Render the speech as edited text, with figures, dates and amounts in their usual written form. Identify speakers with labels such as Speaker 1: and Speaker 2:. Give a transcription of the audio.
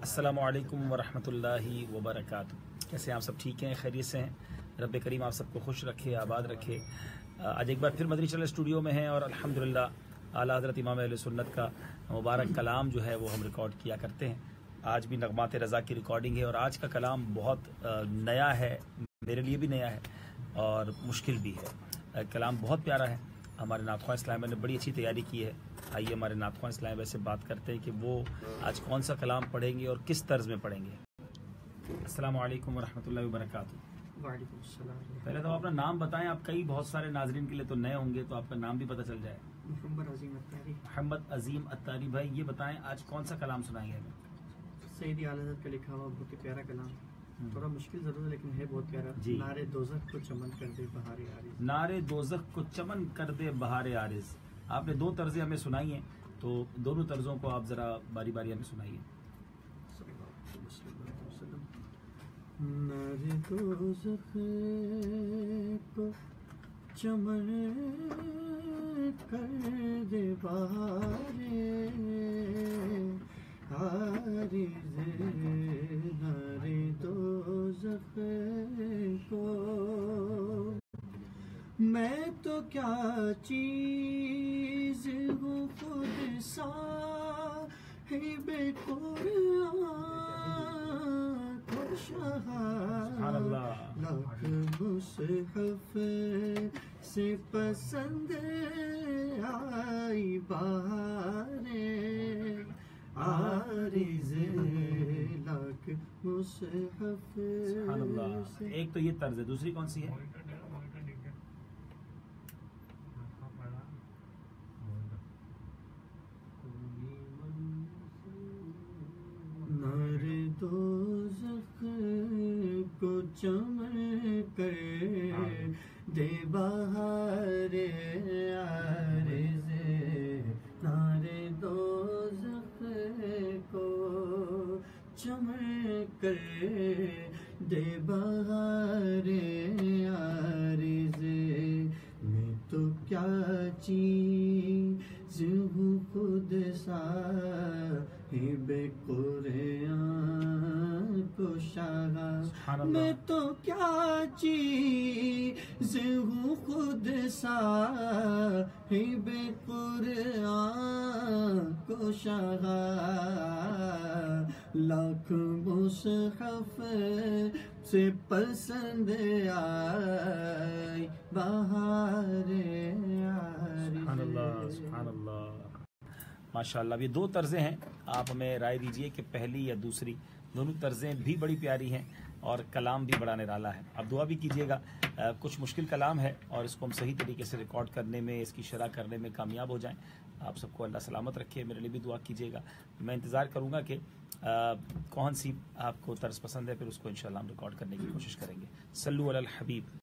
Speaker 1: अस्सलामु अलैकुम वरहमतुल्लाहि वबरकातुहू। कैसे हैं आप सब? ठीक हैं, खैरियत से हैं? रब्बे करीम आप सबको खुश रखे, आबाद रखे। आज एक बार फिर मदनी चैनल स्टूडियो में हैं और अल्हम्दुलिल्लाह आला हज़रत इमाम अहले सुन्नत का मुबारक कलाम जो है वो हम रिकॉर्ड किया करते हैं। आज भी नगमात रज़ा की रिकॉर्डिंग है और आज का कलाम बहुत नया है, मेरे लिए भी नया है और मुश्किल भी है। कलाम बहुत प्यारा है। हमारे नातख़्वाह इस्लाम ने बड़ी अच्छी तैयारी की है। आइए हमारे नातख़्वाह इस्लाम वैसे बात करते हैं कि वो आज कौन सा कलाम पढ़ेंगे और किस तर्ज में पढ़ेंगे। अस्सलामु अलैकुम वरहमतुल्लाहि वबरकातुहू।
Speaker 2: वालेकुम अस्सलाम।
Speaker 1: पहले तो अपना नाम बताएं। आप कई बहुत सारे नाजरीन के लिए तो नए होंगे, तो आपका नाम भी पता चल जाए।
Speaker 2: मोहम्मद अजीम अत्तारी।
Speaker 1: मोहम्मद अजीम अत्तारी भाई, ये बताएं आज कौन सा कलाम सुनाएंगे हमें?
Speaker 2: सैयदी आला हज़रत का लिखा हुआ बहुत ही प्यारा कलाम, थोड़ा मुश्किल जरूर है लेकिन है बहुत प्यारा।
Speaker 1: जी।
Speaker 2: नारे दोज़ख को चमन कर दे बहारे आरिज़।
Speaker 1: नारे दोज़ख को चमन कर दे बहारे आरिज़। आपने दो तर्जें हमें सुनाई हैं, तो दोनों तर्जों को आप जरा बारी बारी हमें सुनाइए।
Speaker 2: नारे दोज़ख को चमन कर दे बहारे आरिज़। नारे दोज़ख को मैं तो क्या चीज़ हूँ खुद साहिब कुरान लख मुसहफ से पसंद आई बहारे आरिज़। लख मुसहफ से।
Speaker 1: एक तो ये तर्ज है, दूसरी कौन सी है?
Speaker 2: नारे दोज़ख को चमन कर दे बहारे आरिज़। नारे दोज़ख को चमन कर दे बहारे आरिज़। मैं तो क्या चीज़ हूँ खुद साहिब कुरान को शाहा। मैं तो क्या चीज़ हूँ खुद साहिब कुरान को शाहा। लाख मुसहफ से पसंद आई बहारे आरिज़।
Speaker 1: माशाअल्लाह। ये दो तर्जें हैं, आप हमें राय दीजिए कि पहली या दूसरी। दोनों तर्जें भी बड़ी प्यारी हैं और कलाम भी बड़ा निराला है। आप दुआ भी कीजिएगा। कुछ मुश्किल कलाम है और इसको हम सही तरीके से रिकॉर्ड करने में, इसकी शरह करने में कामयाब हो जाएं। आप सबको अल्लाह सलामत रखे। मेरे लिए भी दुआ कीजिएगा। मैं इंतज़ार करूँगा कि कौन सी आपको तर्ज पसंद है, फिर उसको इंशाअल्लाह हम रिकॉर्ड करने की कोशिश करेंगे। सल्लु अलल हबीब।